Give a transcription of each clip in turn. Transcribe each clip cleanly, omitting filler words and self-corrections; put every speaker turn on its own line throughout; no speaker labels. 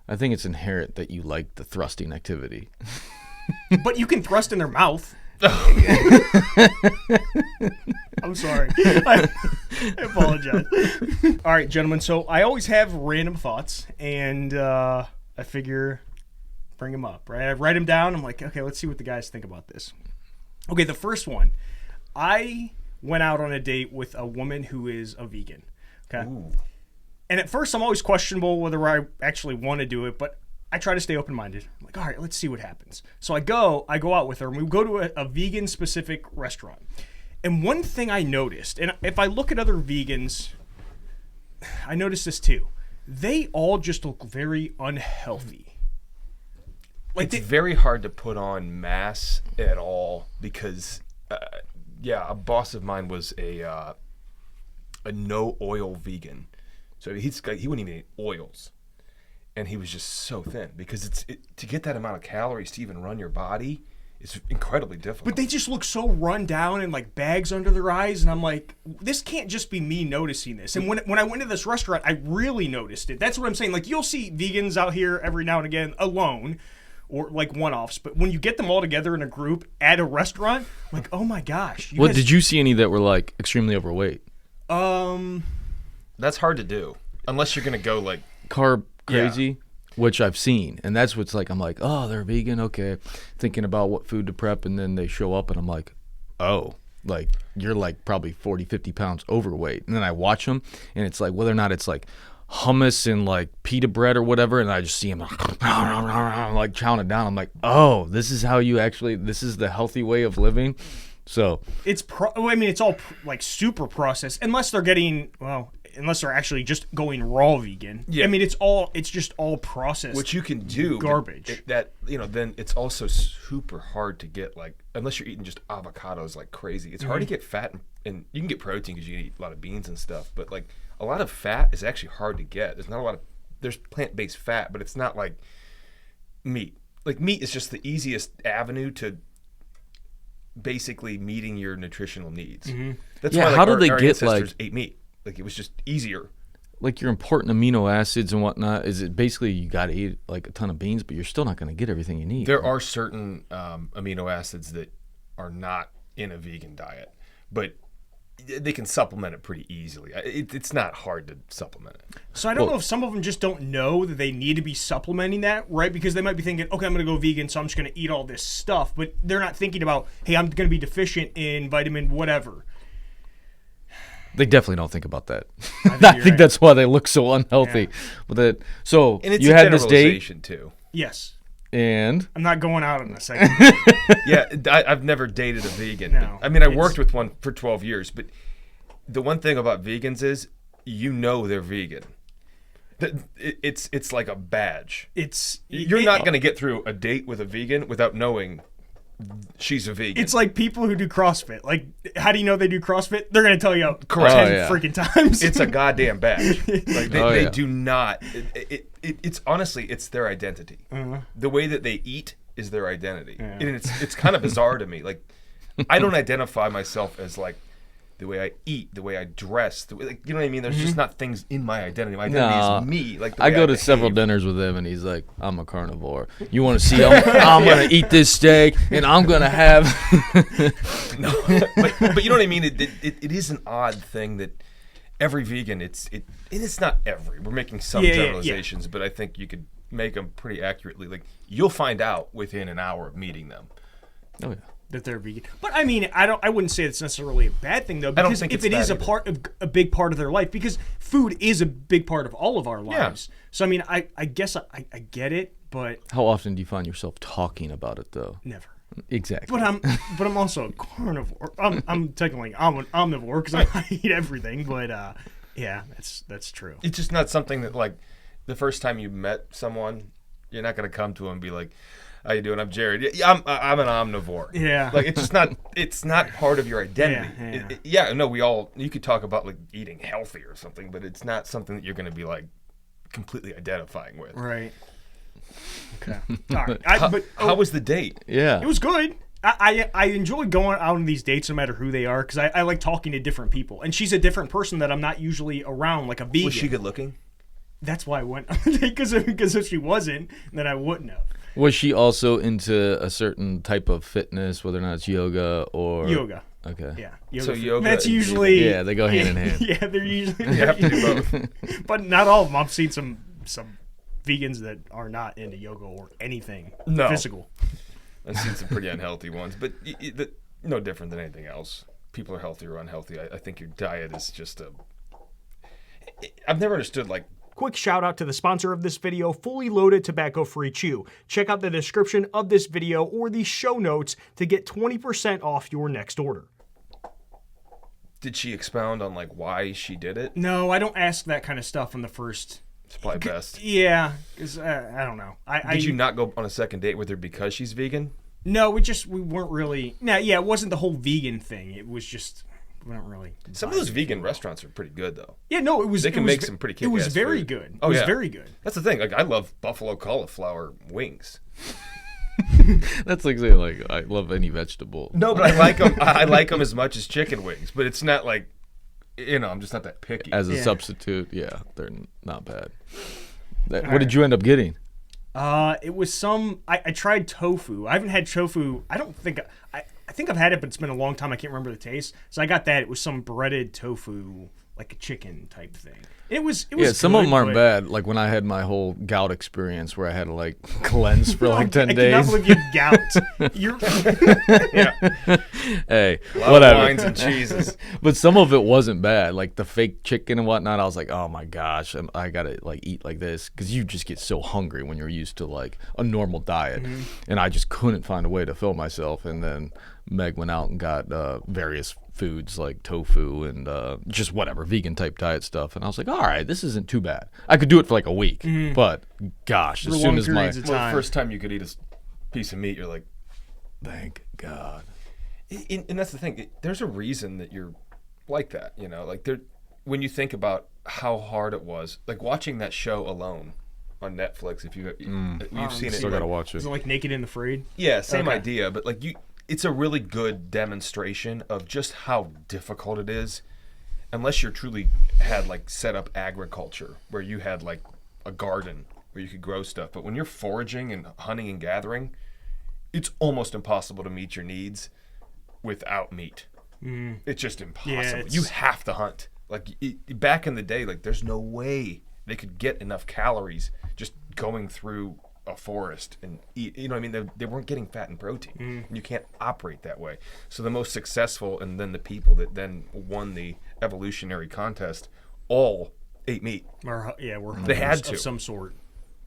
I think it's inherent that you like the thrusting activity.
But you can thrust in their mouth. I'm sorry. I apologize. All right, gentlemen. So I always have random thoughts, and I figure bring them up, right? I write them down. I'm like, okay, let's see what the guys think about this. Okay, the first one. I went out on a date with a woman who is a vegan. Okay.
Ooh.
And at first, I'm always questionable whether I actually want to do it, but I try to stay open-minded. I'm like, all right, let's see what happens. So I go out with her, and we go to a vegan-specific restaurant. And one thing I noticed, and if I look at other vegans, I noticed this too. They all just look very unhealthy.
Like it's very hard to put on mass at all because, a boss of mine was a no-oil vegan. So he wouldn't even eat oils. And he was just so thin because to get that amount of calories to even run your body is incredibly difficult.
But they just look so run down and like bags under their eyes. And I'm like, this can't just be me noticing this. And when I went to this restaurant, I really noticed it. That's what I'm saying. Like you'll see vegans out here every now and again alone or like one-offs. But when you get them all together in a group at a restaurant, like, oh my gosh.
Did you see any that were like extremely overweight?
That's hard to do unless you're going to go like
carb crazy, which I've seen. And that's what's like, I'm like, oh, they're vegan. Okay. Thinking about what food to prep. And then they show up and I'm like, oh, like you're like probably 40, 50 pounds overweight. And then I watch them and it's like, whether or not it's like hummus and like pita bread or whatever. And I just see them like chowing it down. I'm like, oh, this is the healthy way of living. So
it's it's all like super processed unless they're getting, unless they're actually just going raw vegan. Yeah. I mean, it's just all processed.
What you can do,
garbage.
Then it's also super hard to get like, unless you're eating just avocados like crazy. It's hard to get fat and you can get protein because you can eat a lot of beans and stuff. But like a lot of fat is actually hard to get. There's plant-based fat, but it's not like meat. Like meat is just the easiest avenue to basically meeting your nutritional needs.
Mm-hmm.
That's why
how do they
our
get
ancestors ate meat? Like it was just easier.
Like your important amino acids and whatnot, is it basically you got to eat like a ton of beans, but you're still not going to get everything you need?
There are certain amino acids that are not in a vegan diet, but they can supplement it pretty easily. It's not hard to supplement it.
So I don't know if some of them just don't know that they need to be supplementing that, right? Because they might be thinking, okay, I'm going to go vegan, so I'm just going to eat all this stuff. But they're not thinking about, hey, I'm going to be deficient in vitamin whatever.
They definitely don't think about that. I think that's why they look so unhealthy.
Yeah.
But so
and it's
you
a
had this date
too.
Yes.
And
I'm not going out on a second.
Yeah, I've never dated a vegan.
No,
I mean, I worked with one for 12 years, but the one thing about vegans is they're vegan. It's like a badge. You're not going to get through a date with a vegan without knowing she's a vegan.
It's like people who do CrossFit. Like, how do you know they do CrossFit? They're going to tell you 10 freaking times.
It's a goddamn badge. Like they do not. It's honestly, it's their identity. Uh-huh. The way that they eat is their identity, and it's kind of bizarre to me. Like, I don't identify myself as like the way I eat, the way I dress, you know what I mean? There's just not things in my identity. My identity is me. Like
I go to several dinners with him, and he's like, "I'm a carnivore. You want to see? I'm gonna eat this steak, and I'm gonna have."
No, but you know what I mean? It is an odd thing that every vegan. It's not every. We're making some generalizations, but I think you could make them pretty accurately. Like you'll find out within an hour of meeting them.
Oh yeah.
That they're vegan, but I mean, I wouldn't say it's necessarily a bad thing though, because
I don't think
if it is a big part of their life, because food is a big part of all of our lives. Yeah. So I mean, I guess I get it, but
how often do you find yourself talking about it though?
Never.
Exactly.
But I'm also a carnivore. I'm technically I'm an omnivore because I eat everything. But yeah, that's true.
It's just not something that like the first time you met someone, you're not gonna come to them and be like, how you doing? I'm Jarrad. Yeah, I'm an omnivore.
Yeah.
Like it's just not. It's not part of your identity. You could talk about like eating healthy or something, but it's not something that you're going to be like completely identifying with.
Right. Okay. All right.
How was the date?
Yeah.
It was good. I enjoy going out on these dates no matter who they are because I like talking to different people. And she's a different person that I'm not usually around, like a vegan.
Was she good looking?
That's why I went because if she wasn't, then I wouldn't have.
Was she also into a certain type of fitness, whether or not it's yoga or
Yoga.
Okay.
Yeah.
So yoga
That's
and
usually
Yeah, they go hand in hand.
Yeah, they're usually.
You have to do both.
But not all of them. I've seen some vegans that are not into yoga or anything physical.
I've seen some pretty unhealthy ones, but no different than anything else. People are healthy or unhealthy. I think your diet is just I've never understood, like...
Quick shout out to the sponsor of this video, Fully Loaded Tobacco-Free Chew. Check out the description of this video or the show notes to get 20% off your next order.
Did she expound on, like, why she did it?
No, I don't ask that kind of stuff in the first...
It's probably best.
Yeah, because I don't know.
Did you not go on a second date with her because she's vegan?
No, we weren't really... No, yeah, it wasn't the whole vegan thing. It was just... We don't really...
Some of those vegan restaurants are pretty good, though.
Yeah, no, it was...
They can make some pretty kick-ass
It was very
food.
good.
Oh,
it was
yeah.
very good.
That's the thing. Like, I love buffalo cauliflower wings.
That's like saying, like, I love any vegetable.
No, but I like them. I like them as much as chicken wings. But it's not like, I'm just not that picky.
As a
Yeah.
substitute, yeah, they're not bad. What did you end up getting?
It was some... I tried tofu. I haven't had tofu... I don't think... I think I've had it, but it's been a long time. I can't remember the taste. So I got that. It was some breaded tofu, like a chicken type thing. It was
Yeah, some
good,
of them aren't
but-
bad. Like when I had my whole gout experience where I had to like cleanse for like 10
I
days.
cannot believe you have gout. You're...
Yeah.
Hey,
A lot
whatever.
of wines and cheeses.
But some of it wasn't bad. Like the fake chicken and whatnot. I was like, oh my gosh, I gotta like eat like this because you just get so hungry when you're used to like a normal diet, and I just couldn't find a way to fill myself. And then Meg went out and got various foods like tofu and just whatever vegan type diet stuff, and I was like, all right, this isn't too bad. I could do it for like a week, but gosh, as
For
soon
long
as my
periods of
Well, the
time.
first time you could eat a piece of meat, you're like,
thank God.
and that's the thing. There's a reason that you're like that, Like when you think about how hard it was, like watching that show Alone on Netflix. If you've seen it,
Still gotta watch it.
Is it like Naked and Afraid?
Yeah, same
Okay.
idea, but like it's a really good demonstration of just how difficult it is, unless you're truly had like set up agriculture where you had like a garden where you could grow stuff. But when you're foraging and hunting and gathering, it's almost impossible to meet your needs without meat. It's just impossible. You have to hunt. Like back in the day, like there's no way they could get enough calories just going through a forest and eat. You know what I mean? They weren't getting fat and protein. You can't operate that way. So the most successful and then the people that then won the evolutionary contest all ate meat.
Or, yeah, we're
They had
hunters
to.
of some sort.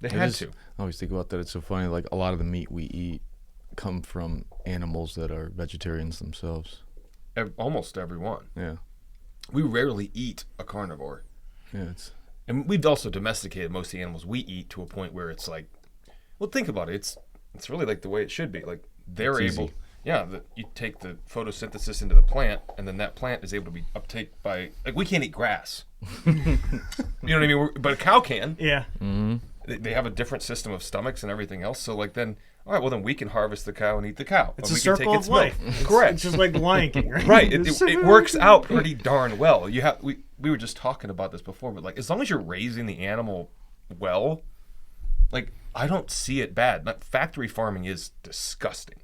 They
I
had
just
to.
always think about that. It's so funny. Like a lot of the meat we eat come from animals that are vegetarians themselves.
Almost everyone.
Yeah,
We rarely eat a carnivore.
yeah. It's
And we've also domesticated most of the animals we eat to a point where it's like, well, think about it. It's really like the way it should be. Like they're
It's
able,
easy.
you take the photosynthesis into the plant, and then that plant is able to be uptake by, like we can't eat grass. You know what I mean? But a cow can.
Yeah.
They have a different system of stomachs and everything else. So like then, all right, well then we can harvest the cow and eat the cow.
It's
and
a
we can
circle
take
of
its
life.
milk.
It's-
Correct.
It's just like the Lion King, right?
Right. It works out pretty darn well. We were just talking about this before, but like as long as you're raising the animal well, like I don't see it bad. Like, factory farming is disgusting.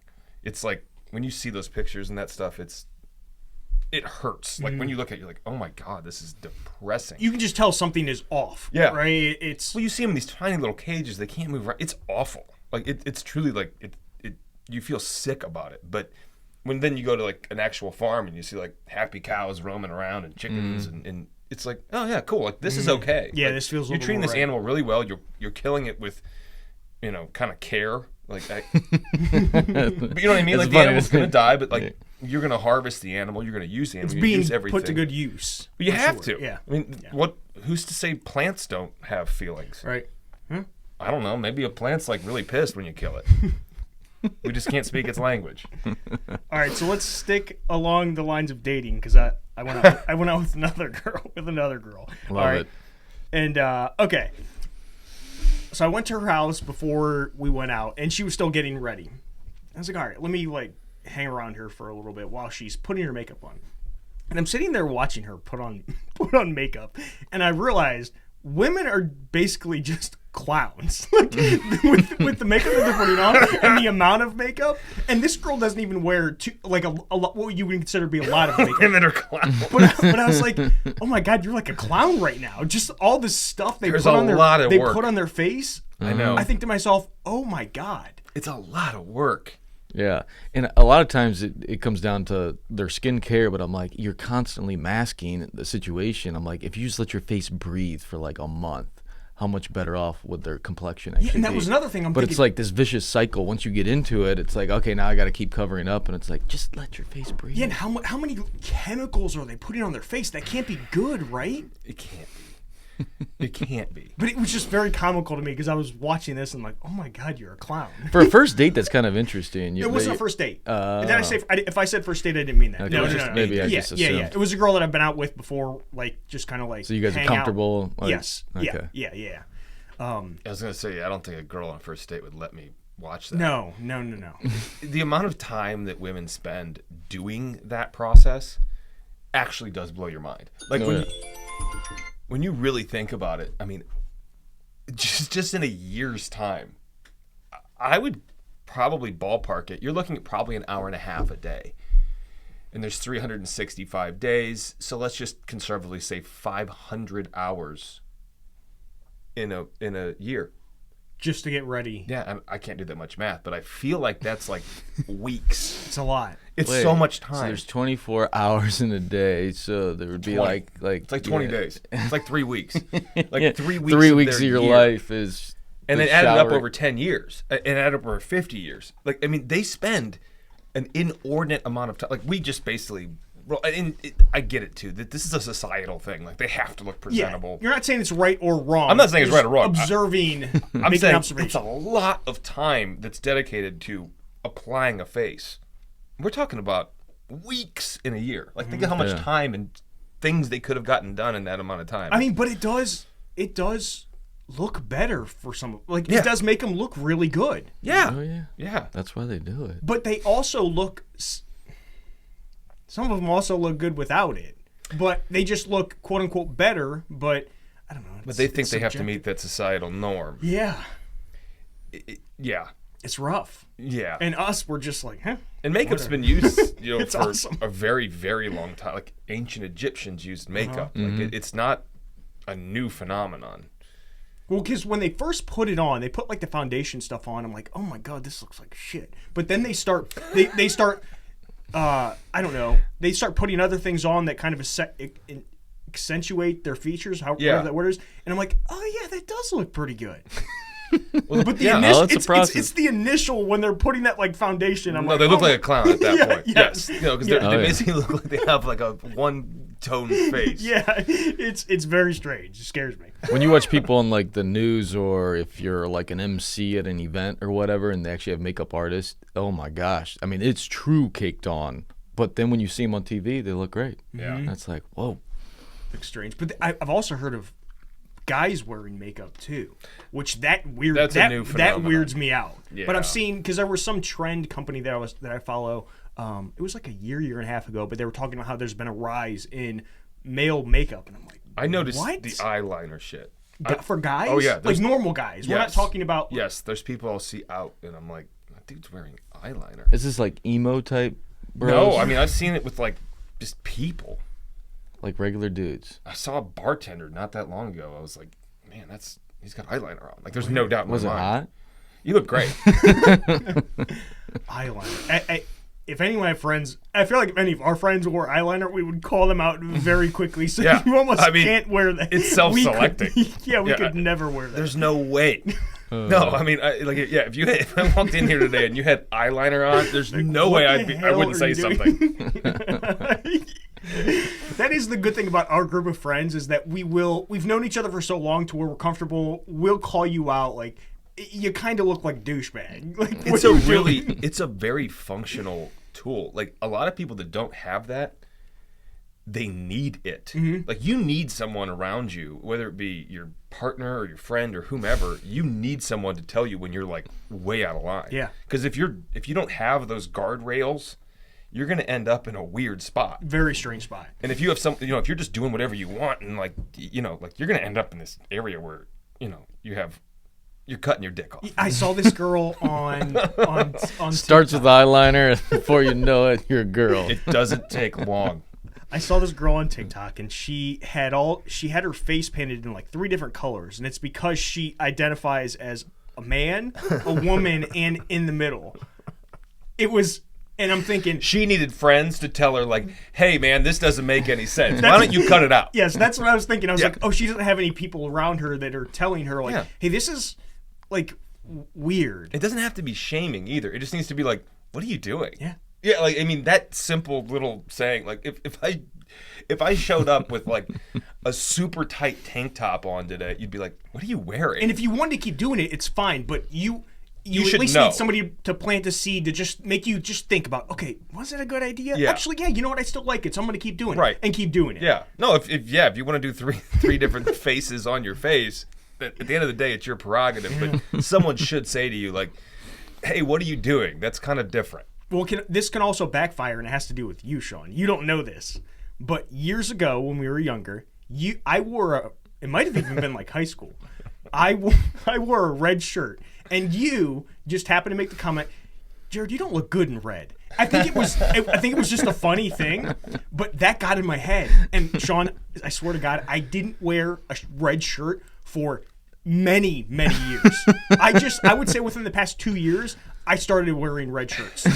It's like when you see those pictures and that stuff, it hurts. Like when you look at it, you're like, oh my God, this is depressing.
You can just tell something is off.
Yeah.
Right? It's...
Well, you see them in these tiny little cages. They can't move around. It's awful. Like it's truly like it. You feel sick about it. But when then you go to like an actual farm and you see like happy cows roaming around and chickens and it's like, oh yeah, cool. Like this is okay.
Yeah,
Like,
this feels a
you're
little
treating
more
this
right.
animal really well. You're killing it with, kind of care. Like, but you know what I mean?
It's
Like the
funny.
animal's gonna die, but like you're gonna harvest the animal. You're gonna use the animal.
It's
You're gonna
being
use everything.
put to good use.
But you
for
have
sure.
to.
Yeah.
I mean, who's to say plants don't have feelings?
Right.
I don't know. Maybe a plant's like really pissed when you kill it. We just can't speak its language.
All right, so let's stick along the lines of dating because I went out with another girl. All
Love
right.
it.
And okay, so I went to her house before we went out, and she was still getting ready. I was like, all right, let me like hang around her for a little bit while she's putting her makeup on. And I'm sitting there watching her put on makeup, and I realized women are basically just clowns like, with the makeup that they're putting on and the amount of makeup. And this girl doesn't even wear a lot, what you would consider to be a lot of makeup.
Women are clowns.
But I was like, oh my God, you're like a clown right now. Just all this stuff they put on their face.
I know.
I think to myself, oh my God.
It's a lot of work.
Yeah, and a lot of times it comes down to their skincare, but I'm like, you're constantly masking the situation. I'm like, if you just let your face breathe for like a month, how much better off would their complexion actually be?
And that was another thing I'm
But
thinking.
it's like this vicious cycle. Once you get into it, it's like, okay, now I got to keep covering up, and it's like, just let your face breathe.
Yeah, and how many chemicals are they putting on their face? That can't be good, right?
It can't be. It can't be.
But it was just very comical to me because I was watching this and like, oh my God, you're a clown.
For a first date, that's kind of interesting.
It wasn't a first date. Did I say if I said first date, I didn't mean that.
Okay,
No.
maybe I just assumed.
Yeah. It was a girl that I've been out with before, like just kind of like.
So you guys are
hang
comfortable?
out.
Like,
Yes.
okay.
Yeah.
I was gonna say, I don't think a girl on a first date would let me watch that.
No.
The amount of time that women spend doing that process actually does blow your mind. Like when you really think about it, I mean, just in a year's time, I would probably ballpark it. You're looking at probably an hour and a half a day. And there's 365 days, so let's just conservatively say 500 hours in a year.
Just to get ready.
Yeah, I can't do that much math, but I feel like that's like weeks.
It's a lot.
It's so much time.
So there's 24 hours in a day, so there would be
20.
like
It's like 20 days. It's like 3 weeks. Like
yeah,
3 weeks.
3
of
weeks of
their
your
year.
life is.
And
the
then add it up
shower.
over 10 years, and add up over 50 years. Like, I mean, they spend an inordinate amount of time. Like, we just basically, I get it too, that this is a societal thing. Like, they have to look presentable.
Yeah. You're not saying it's right or wrong.
I'm not saying it's right or wrong.
Observing,
I'm
making
saying
observations.
it's a lot of time that's dedicated to applying a face. We're talking about weeks in a year. Like, think of how much time and things they could have gotten done in that amount of time.
I mean, but it does look better for some. Like
Yeah.
it does make them look really good.
yeah.
Oh yeah,
Yeah.
that's why they do it.
But they also look. Some of them also look good without it. But they just look quote unquote better. But I don't know.
But they think
it's
they have to
subjective.
meet that societal norm.
Yeah,
Yeah.
it's rough.
Yeah.
And us, we're just like, huh?
And makeup's
whatever.
been used,
It's
for
awesome.
a very, very long time. Like ancient Egyptians used makeup.
Mm-hmm.
Like it's not a new phenomenon.
Well, because when they first put it on, they put like the foundation stuff on. I'm like, oh my God, this looks like shit. But then they start, they start, I don't know, they start putting other things on that kind of accentuate their features, whatever that word is. And I'm like, oh yeah, that does look pretty good. But the initial,
it's a process.
it's the initial when they're putting that like foundation. I'm
No,
like,
they look
oh
like a clown at that
Yeah,
point.
yes.
Yes. Because
Yeah.
they basically look like they have like a one-tone face.
Yeah, it's very strange. It scares me.
When you watch people on like the news, or if you're like an MC at an event or whatever, and they actually have makeup artists, oh my gosh, I mean, it's true caked on. But then when you see them on TV, they look great.
Yeah.
That's like, whoa.
Looks strange. But I've also heard of guys wearing makeup too, which that
a new
that
phenomenon.
weirds me out.
Yeah.
But I've seen, because there was some trend company that I follow. It was like a year and a half ago, but they were talking about how there's been a rise in male makeup, and I'm like,
I noticed
what?
the eyeliner shit.
For guys?
Oh, yeah,
like
there's-
normal guys. We're not
Yes.
talking about.
Yes, there's people I'll see out, and I'm like, that dude's wearing eyeliner.
Is this like emo type bros?
No, I mean, I've seen it with like just people.
like regular dudes.
I saw a bartender not that long ago. I was like, man, he's got eyeliner on. Like, there's no doubt in my
Was it
mind.
hot?
You look great.
Eyeliner. If any of my friends, I feel like if any of our friends wore eyeliner, we would call them out very quickly. So
Yeah,
you almost
I mean,
can't wear that.
it's self-selecting.
We
Yeah,
could never wear that.
There's no way. No, I mean, if I walked in here today and you had eyeliner on, there's no way
what the
I
hell
wouldn't
are
say
you
something.
That is the good thing about our group of friends, is that we've known each other for so long to where we're comfortable. We'll call you out like, you kind of look like douchebag. Like, what
It's
are you doing?
it's a very functional tool. Like, a lot of people that don't have that, they need it.
Mm-hmm.
Like, you need someone around you, whether it be your partner or your friend or whomever. You need someone to tell you when you're like way out of line.
Yeah.
Because if you don't have those guardrails, you're going to end up in a weird spot.
Very strange spot.
And if you have some, if you're just doing whatever you want and like you're going to end up in this area where, you're cutting your dick off.
I saw this girl on
Starts
TikTok.
with eyeliner, and before you know it, you're a girl.
It doesn't take long.
I saw this girl on TikTok, and she had her face painted in like 3 different colors, and it's because she identifies as a man, a woman, and in the middle. It was, and I'm thinking
She needed friends to tell her like, hey man, this doesn't make any sense. Why don't you cut it out?
yes, that's what I was thinking. I was
Yeah.
like, oh, she doesn't have any people around her that are telling her like,
Yeah.
hey, this is like weird.
It doesn't have to be shaming either. It just needs to be like, what are you doing?
Yeah.
Yeah, like I mean that simple little saying, like if I showed up with like a super tight tank top on today, you'd be like, what are you wearing?
And if you want to keep doing it, it's fine. But you at
should
least
know.
need somebody to plant the seed to just make you just think about, okay, was that a good idea?
Yeah.
Actually, yeah, you know what? I still like it, so I'm going to keep doing
Right.
it. And keep doing it.
Yeah. No, if you want to do three different faces on your face, at the end of the day, it's your prerogative. But someone should say to you, like, hey, what are you doing? That's kind of different.
Well, this can also backfire, and it has to do with you, Sean. You don't know this, but years ago when we were younger, I wore it might have even been like high school. I wore a red shirt, and you just happened to make the comment, Jarrad, you don't look good in red. I think it was just a funny thing, but that got in my head. And Sean, I swear to God, I didn't wear a red shirt for many, many years. I would say within the past 2 years, I started wearing red shirts.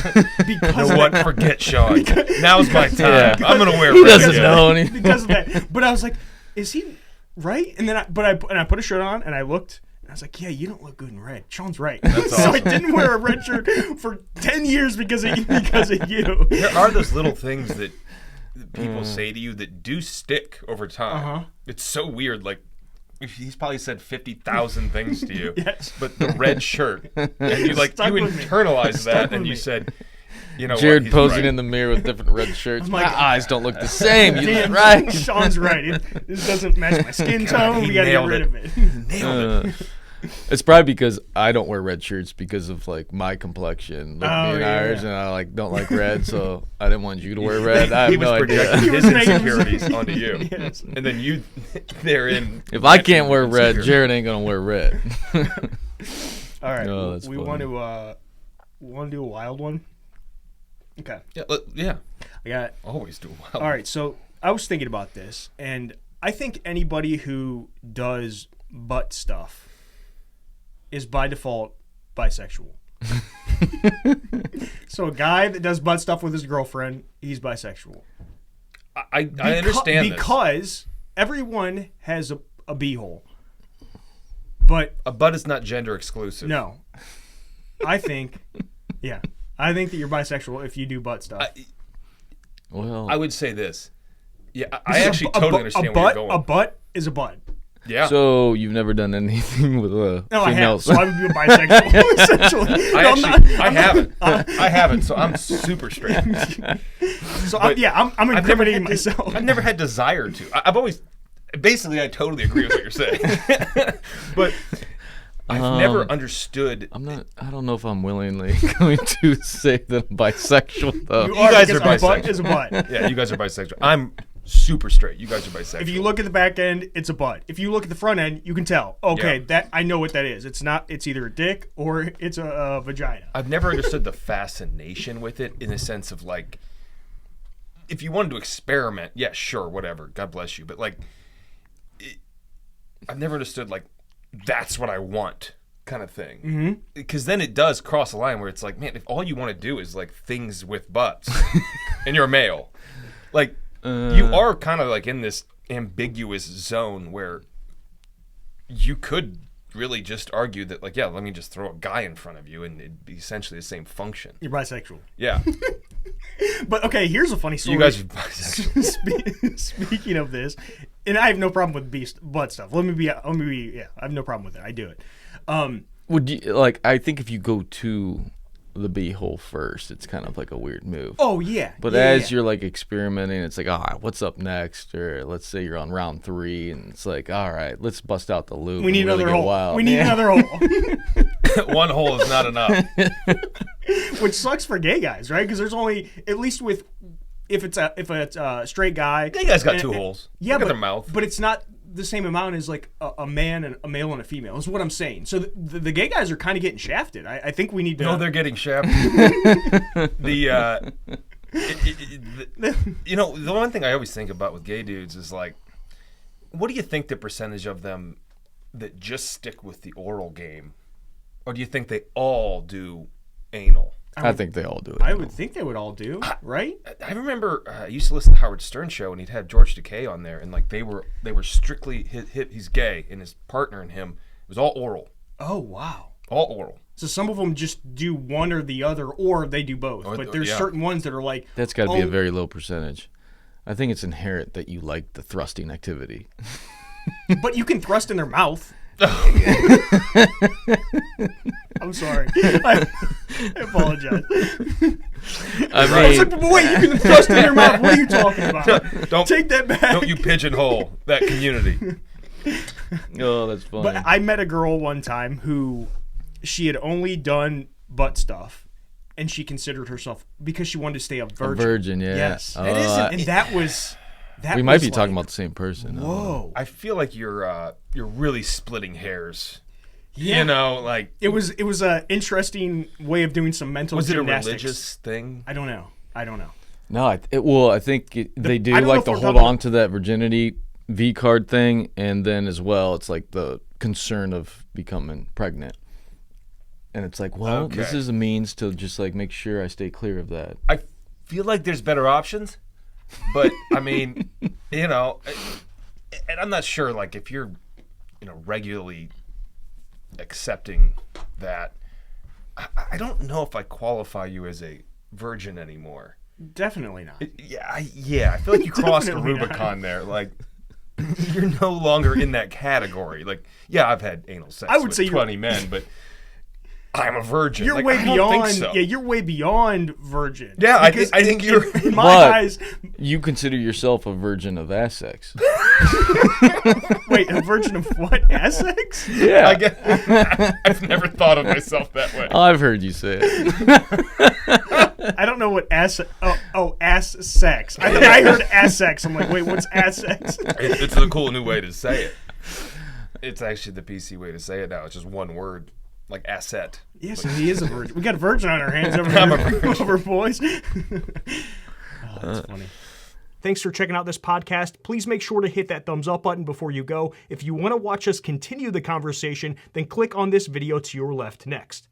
You know what? Forget Sean. Now's my time.
Yeah.
I'm gonna wear
He
red.
doesn't
again.
know anything.
because of that. But I was like, is he right? And then I put a shirt on and I looked and I was like, yeah, you don't look good in red. Sean's right.
That's
So I
awesome.
didn't wear a red shirt for 10 years because of you.
There are those little things that people say to you that do stick over time.
Uh-huh.
It's so weird. Like he's probably said 50,000 things to you,
Yes.
but the red shirt, and you
Stuck with me.
internalized
Stuck
that,
with
and you
me.
said, you know,
Jared
what? He's
posing
right.
in the mirror with different red shirts.
I'm
My
like,
eyes don't look the same. You
Damn,
look right.
Sean's right. This doesn't match my skin tone.
he
We gotta get
nailed
rid
it.
of it.
Nailed it.
It's probably because I don't wear red shirts because of like my complexion, like
Oh,
being
yeah.
Irish, and I like don't like red, so I didn't want you to wear red. I
He
have
was
no idea.
projecting
He
his
was making-
insecurities onto you,
Yes.
and then you therein.
If I can't wear red,
insecure.
Jared ain't gonna wear red.
All right.
No, that's
we
funny.
want to do a wild one. Okay.
Yeah,
I got.
always do well.
All right, so I was thinking about this, and I think anybody who does butt stuff is by default bisexual. So a guy that does butt stuff with his girlfriend, he's bisexual.
I understand this.
Because everyone has a beehole. But
A butt is not gender exclusive.
no, I think that you're bisexual if you do butt stuff.
Well,
I would say this. Yeah, I actually totally understand where you're going.
A butt is a butt.
Yeah.
so you've never done anything with a
No, I
female?
have. So I would be a bisexual, essentially.
I
No,
actually, I haven't. I haven't, so I'm super straight.
So
But
I'm
I've never
incriminating
had
myself.
I've never had desire to. I've always, basically, I totally agree with what you're saying. But I've never understood.
I don't know if I'm willingly going to say that I'm bisexual though.
You
guys
because
are
a butt
bisexual.
is a butt.
Yeah, you guys are bisexual. I'm super straight. You guys are bisexual.
If you look at the back end, it's a butt. If you look at the front end, you can tell. Okay,
Yeah.
that I know what that is. It's not. It's either a dick or it's a vagina.
I've never understood the fascination with it in the sense of like, if you wanted to experiment, yeah, sure, whatever. God bless you. But like, I've never understood like, that's what I want kind of thing. Mm-hmm. Because then it does cross a line where it's like, man, if all you want to do is like things with butts, and you're a male, like you are kind of like in this ambiguous zone where you could really just argue that like, yeah, let me just throw a guy in front of you and it'd be essentially the same function.
You're bisexual.
Yeah.
But okay, here's a funny story.
You guys are bisexual.
Speaking of this, and I have no problem with butt stuff. Let me be. I have no problem with it. I do it.
Would you like? I think if you go to the beehole first, it's kind of like a weird move.
Oh yeah.
But
yeah,
as
yeah.
you're like experimenting, it's like, what's up next? Or let's say you're on round 3, and it's like, all right, let's bust out the lube.
we need
and really
another
get
hole.
wild.
We need
Yeah.
another hole.
One hole is not enough.
Which sucks for gay guys, right? Because there's only, at least with, if it's a straight guy.
Gay guys got two holes.
Yeah,
Look
but
at their mouth.
But it's not the same amount as like a man and a male and a female. Is what I'm saying. So the gay guys are kind of getting shafted. I think we need to.
No, they're getting shafted. You know, the one thing I always think about with gay dudes is like, what do you think the percentage of them that just stick with the oral game, or do you think they all do anal?
I think they all do it.
I would think they would all do, right?
I remember I used to listen to Howard Stern show, and he'd had George Takei on there, and like they were strictly he's gay, and his partner and him, it was all oral.
Oh wow,
all oral.
So some of them just do one or the other, or they do both. But there's certain ones that are like
that's got to be a very low percentage. I think it's inherent that you like the thrusting activity.
But you can thrust in their mouth. I'm sorry. I apologize.
I
was like, wait, you can thrust in their mouth. What are you talking about?
Don't
take that back.
Don't you pigeonhole that community.
Oh, that's funny.
But I met a girl one time who she had only done butt stuff, and she considered herself, because she wanted to stay a virgin.
A virgin, yeah.
Yes.
Oh,
and that was.
We might be talking about the same person.
Whoa!
I feel like you're really splitting hairs.
Yeah.
You know, like
it was a interesting way of doing some mental gymnastics.
Was it a religious thing?
I don't know.
No, I think they do like to hold on to that virginity V card thing, and then as well, it's like the concern of becoming pregnant. And it's like, well, this is a means to just like make sure I stay clear of that.
I feel like there's better options. But I mean, you know, and I'm not sure, like, if you're, you know, regularly accepting that, I don't know if I qualify you as a virgin anymore.
Definitely not.
I feel like you crossed the Rubicon there. Like, you're no longer in that category. Like, yeah, I've had anal sex with 20 men, but I'm a virgin.
You're
like,
way beyond.
Don't think so.
Yeah, you're way beyond virgin.
Yeah, I think you're.
In my eyes,
you consider yourself a virgin of ass sex.
Wait, a virgin of what? Ass sex?
Yeah.
I've never thought of myself that way.
I've heard you say it.
I don't know what ass. Ass sex. I heard ass sex. I'm like, wait, what's ass sex?
It's a cool new way to say it. It's actually the PC way to say it now. It's just one word. Like asset.
Yes, and he is a virgin. We got a virgin on our hands over here, over boys. Oh, that's funny. Thanks for checking out this podcast. Please make sure to hit that thumbs up button before you go. If you want to watch us continue the conversation, then click on this video to your left next.